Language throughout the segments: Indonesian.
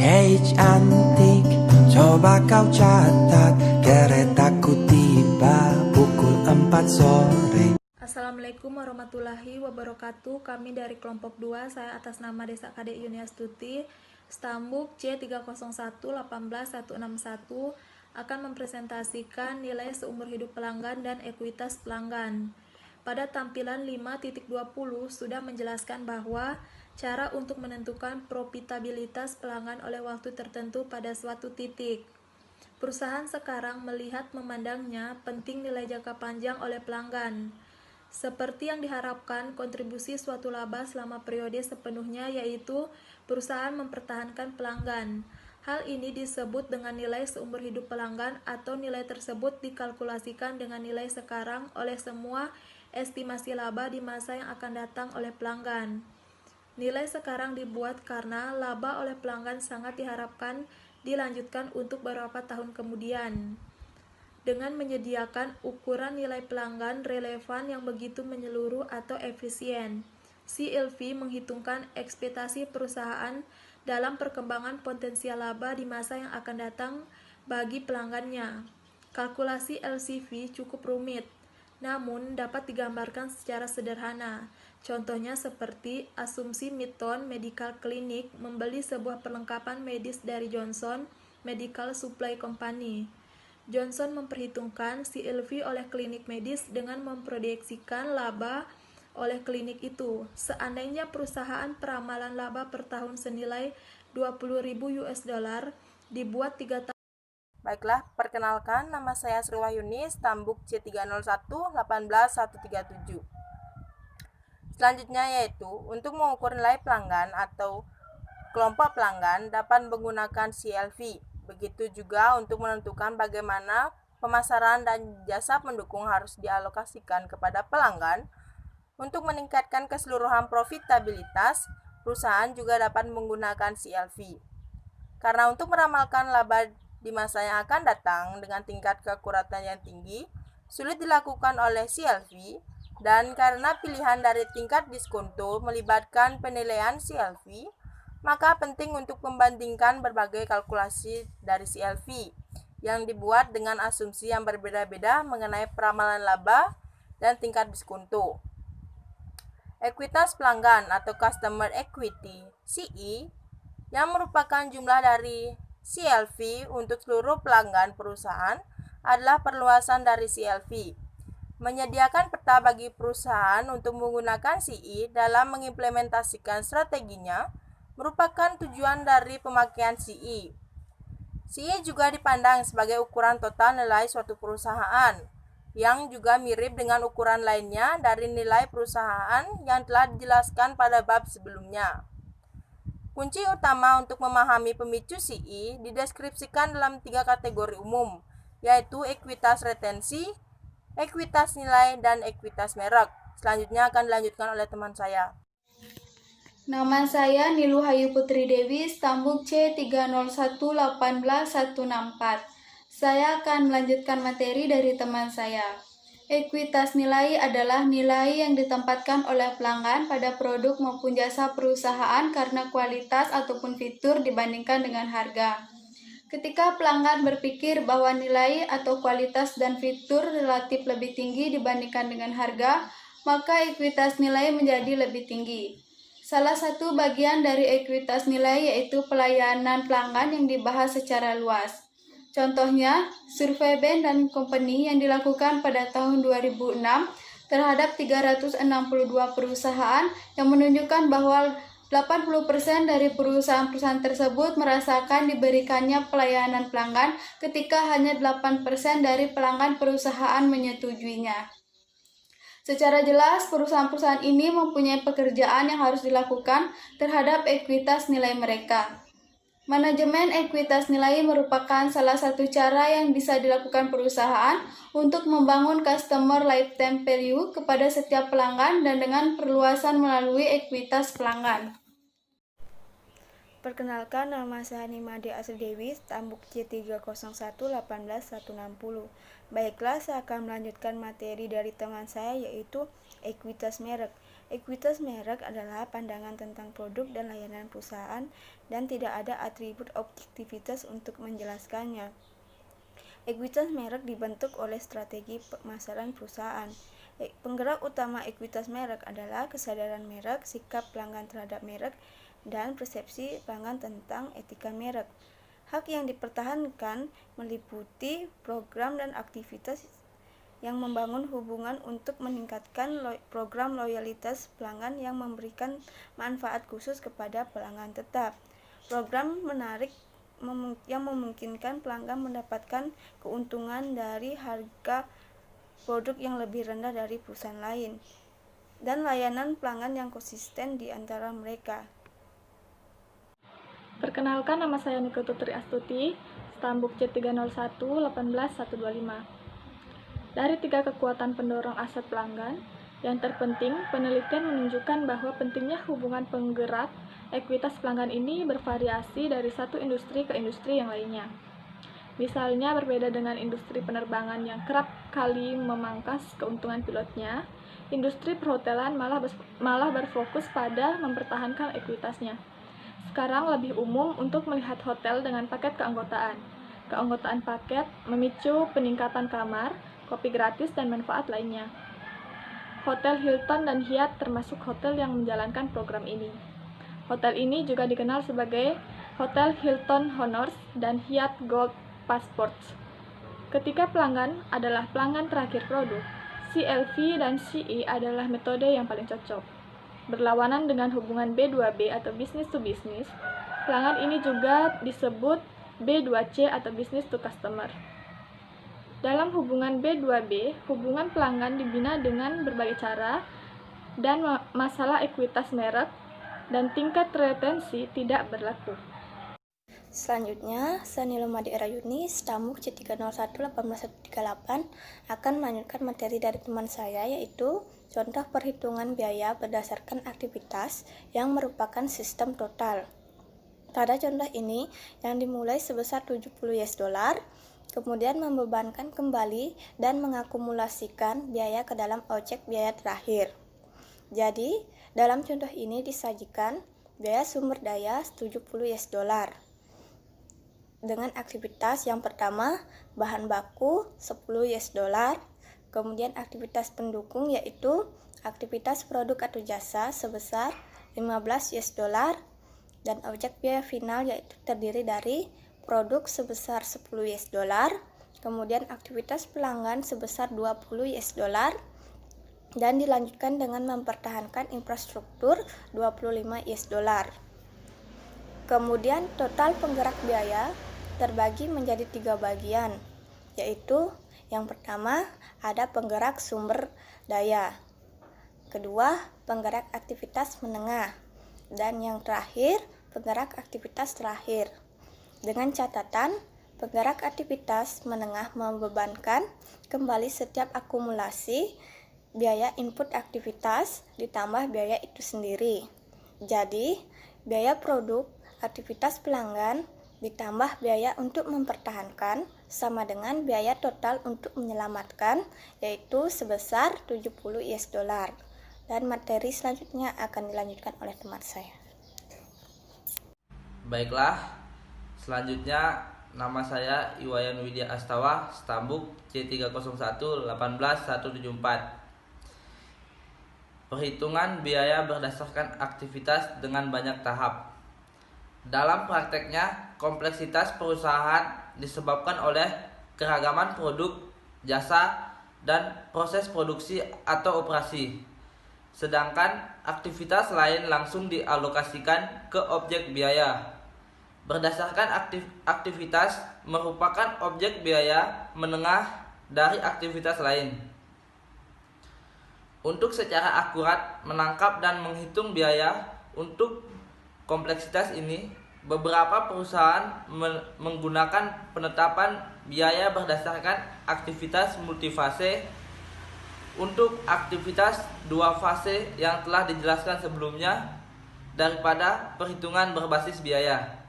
Hey cantik, coba kau catat, keretaku tiba pukul 4 sore. Assalamualaikum warahmatullahi wabarakatuh. Kami dari kelompok 2, saya atas nama Desa Kadek Yuniastuti, Stambuk C3018161 akan mempresentasikan nilai seumur hidup pelanggan dan ekuitas pelanggan. Pada tampilan 5.20 sudah menjelaskan bahwa cara untuk menentukan profitabilitas pelanggan oleh waktu tertentu pada suatu titik. Perusahaan sekarang melihat memandangnya penting nilai jangka panjang oleh pelanggan. Seperti yang diharapkan, kontribusi suatu laba selama periode sepenuhnya yaitu perusahaan mempertahankan pelanggan. Hal ini disebut dengan nilai seumur hidup pelanggan atau nilai tersebut dikalkulasikan dengan nilai sekarang oleh semua estimasi laba di masa yang akan datang oleh pelanggan. Nilai sekarang dibuat karena laba oleh pelanggan sangat diharapkan dilanjutkan untuk beberapa tahun kemudian. Dengan menyediakan ukuran nilai pelanggan relevan yang begitu menyeluruh atau efisien, CLV menghitungkan ekspektasi perusahaan dalam perkembangan potensial laba di masa yang akan datang bagi pelanggannya. Kalkulasi LCV cukup rumit, namun dapat digambarkan secara sederhana. Contohnya seperti asumsi Midtown Medical Clinic membeli sebuah perlengkapan medis dari Johnson Medical Supply Company. Johnson memperhitungkan CLV oleh klinik medis dengan memproyeksikan laba oleh klinik itu. Seandainya perusahaan peramalan laba per tahun senilai 20.000 US dollar dibuat 3 tahun. Baiklah, perkenalkan, nama saya Sri Wahyuni, Stambuk C301-18137. Selanjutnya yaitu, untuk mengukur nilai pelanggan atau kelompok pelanggan dapat menggunakan CLV. Begitu juga untuk menentukan bagaimana pemasaran dan jasa pendukung harus dialokasikan kepada pelanggan. Untuk meningkatkan keseluruhan profitabilitas, perusahaan juga dapat menggunakan CLV. Karena untuk meramalkan laba di masa yang akan datang dengan tingkat keakuratan yang tinggi, sulit dilakukan oleh CLV, dan karena pilihan dari tingkat diskonto melibatkan penilaian CLV, maka penting untuk membandingkan berbagai kalkulasi dari CLV yang dibuat dengan asumsi yang berbeda-beda mengenai peramalan laba dan tingkat diskonto. Ekuitas pelanggan atau Customer Equity, CE, yang merupakan jumlah dari CLV untuk seluruh pelanggan perusahaan adalah perluasan dari CLV. Menyediakan peta bagi perusahaan untuk menggunakan CE dalam mengimplementasikan strateginya merupakan tujuan dari pemakaian CE. CE juga dipandang sebagai ukuran total nilai suatu perusahaan, yang juga mirip dengan ukuran lainnya dari nilai perusahaan yang telah dijelaskan pada bab sebelumnya. Kunci utama untuk memahami pemicu CE dideskripsikan dalam 3 kategori umum, yaitu ekuitas retensi, ekuitas nilai, dan ekuitas merek. Selanjutnya akan dilanjutkan oleh teman saya. Nama saya Nilu Hayu Putri Dewi, Stambuk C301-18164. Saya akan melanjutkan materi dari teman saya. Ekuitas nilai adalah nilai yang ditempatkan oleh pelanggan pada produk maupun jasa perusahaan karena kualitas ataupun fitur dibandingkan dengan harga. Ketika pelanggan berpikir bahwa nilai atau kualitas dan fitur relatif lebih tinggi dibandingkan dengan harga, maka ekuitas nilai menjadi lebih tinggi. Salah satu bagian dari ekuitas nilai yaitu pelayanan pelanggan yang dibahas secara luas. Contohnya, survei Bain & Company yang dilakukan pada tahun 2006 terhadap 362 perusahaan yang menunjukkan bahwa 80% dari perusahaan-perusahaan tersebut merasakan diberikannya pelayanan pelanggan ketika hanya 8% dari pelanggan perusahaan menyetujuinya. Secara jelas, perusahaan-perusahaan ini mempunyai pekerjaan yang harus dilakukan terhadap ekuitas nilai mereka. Manajemen ekuitas nilai merupakan salah satu cara yang bisa dilakukan perusahaan untuk membangun customer lifetime value kepada setiap pelanggan dan dengan perluasan melalui ekuitas pelanggan. Perkenalkan, nama saya Nimade Asri Dewi, Stambuk C301-18160. Baiklah, saya akan melanjutkan materi dari teman saya yaitu ekuitas merek. Ekuitas merek adalah pandangan tentang produk dan layanan perusahaan dan tidak ada atribut objektivitas untuk menjelaskannya. Ekuitas merek dibentuk oleh strategi pemasaran perusahaan. Penggerak utama ekuitas merek adalah kesadaran merek, sikap pelanggan terhadap merek, dan persepsi pelanggan tentang etika merek. Hak yang dipertahankan meliputi program dan aktivitas yang membangun hubungan untuk meningkatkan program loyalitas pelanggan yang memberikan manfaat khusus kepada pelanggan tetap. Program menarik yang memungkinkan pelanggan mendapatkan keuntungan dari harga produk yang lebih rendah dari perusahaan lain, dan layanan pelanggan yang konsisten di antara mereka. Perkenalkan, nama saya Niko Tutri Astuti, Stambuk C301 18125. Dari 3 kekuatan pendorong aset pelanggan, yang terpenting, penelitian menunjukkan bahwa pentingnya hubungan penggerak ekuitas pelanggan ini bervariasi dari satu industri ke industri yang lainnya. Misalnya, berbeda dengan industri penerbangan yang kerap kali memangkas keuntungan pilotnya, industri perhotelan malah berfokus pada mempertahankan ekuitasnya. Sekarang lebih umum untuk melihat hotel dengan paket keanggotaan. Keanggotaan paket memicu peningkatan kamar, kopi gratis, dan manfaat lainnya. Hotel Hilton dan Hyatt termasuk hotel yang menjalankan program ini. Hotel ini juga dikenal sebagai Hotel Hilton Honors dan Hyatt Gold Passports. Ketika pelanggan adalah pelanggan terakhir produk, CLV dan CE adalah metode yang paling cocok. Berlawanan dengan hubungan B2B atau business to business, pelanggan ini juga disebut B2C atau business to customer. Dalam hubungan B2B, hubungan pelanggan dibina dengan berbagai cara dan masalah ekuitas merek dan tingkat retensi tidak berlaku. Selanjutnya, saya Nilo Madi Erayuni, Stambuk C301 18138 akan melanjutkan materi dari teman saya, yaitu contoh perhitungan biaya berdasarkan aktivitas yang merupakan sistem total. Pada contoh ini, yang dimulai sebesar $70, kemudian membebankan kembali dan mengakumulasikan biaya ke dalam objek biaya terakhir. Jadi, dalam contoh ini disajikan biaya sumber daya $70 dengan aktivitas yang pertama, bahan baku $10, kemudian aktivitas pendukung yaitu aktivitas produk atau jasa sebesar $15, dan objek biaya final yaitu terdiri dari produk sebesar $10, kemudian aktivitas pelanggan sebesar $20, dan dilanjutkan dengan mempertahankan infrastruktur $25. Kemudian total penggerak biaya terbagi menjadi 3 bagian, yaitu yang pertama ada penggerak sumber daya, kedua penggerak aktivitas menengah, dan yang terakhir penggerak aktivitas terakhir. Dengan catatan, penggerak aktivitas menengah membebankan kembali setiap akumulasi biaya input aktivitas ditambah biaya itu sendiri. Jadi, biaya produk aktivitas pelanggan ditambah biaya untuk mempertahankan sama dengan biaya total untuk menyelamatkan, yaitu sebesar $70. Dan materi selanjutnya akan dilanjutkan oleh teman saya. Baiklah, selanjutnya nama saya Iwayan Widya Astawa, Stambuk C301 18174. Perhitungan biaya berdasarkan aktivitas dengan banyak tahap. Dalam prakteknya, kompleksitas perusahaan disebabkan oleh keragaman produk, jasa, dan proses produksi atau operasi. Sedangkan aktivitas lain langsung dialokasikan ke objek biaya. Berdasarkan aktivitas merupakan objek biaya menengah dari aktivitas lain. Untuk secara akurat menangkap dan menghitung biaya untuk kompleksitas ini, beberapa perusahaan menggunakan penetapan biaya berdasarkan aktivitas multifase untuk aktivitas 2 fase yang telah dijelaskan sebelumnya daripada perhitungan berbasis biaya.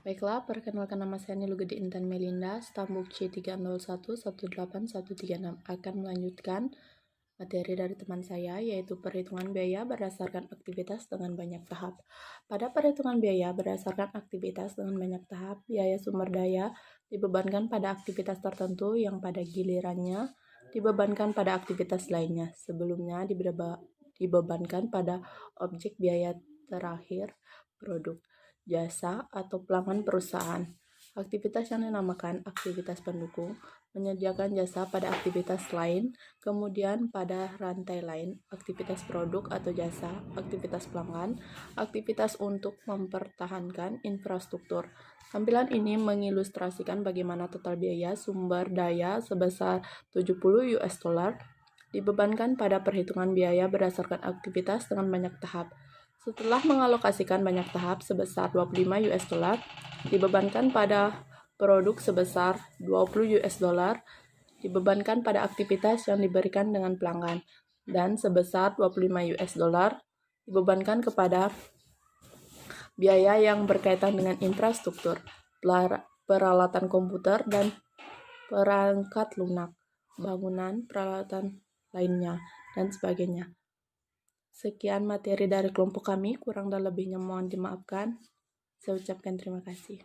Baiklah, perkenalkan nama saya Nilu Gede Intan Melinda, Stambuk C301 18136 akan melanjutkan materi dari teman saya, yaitu perhitungan biaya berdasarkan aktivitas dengan banyak tahap. Pada perhitungan biaya berdasarkan aktivitas dengan banyak tahap, biaya sumber daya dibebankan pada aktivitas tertentu yang pada gilirannya dibebankan pada aktivitas lainnya. Sebelumnya dibebankan pada objek biaya terakhir, produk, jasa, atau pelanggan perusahaan. Aktivitas yang dinamakan aktivitas pendukung menyediakan jasa pada aktivitas lain, kemudian pada rantai lain, aktivitas produk atau jasa, aktivitas pelanggan, aktivitas untuk mempertahankan infrastruktur. Tampilan ini mengilustrasikan bagaimana total biaya sumber daya sebesar $70 dibebankan pada perhitungan biaya berdasarkan aktivitas dengan banyak tahap. Setelah mengalokasikan banyak tahap sebesar $25, dibebankan pada produk sebesar $20, dibebankan pada aktivitas yang diberikan dengan pelanggan, dan sebesar $25 dibebankan kepada biaya yang berkaitan dengan infrastruktur, peralatan komputer, dan perangkat lunak, bangunan, peralatan lainnya, dan sebagainya. Sekian materi dari kelompok kami, kurang dan lebihnya mohon dimaafkan. Saya ucapkan terima kasih.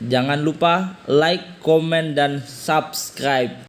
Jangan lupa like, komen, dan subscribe.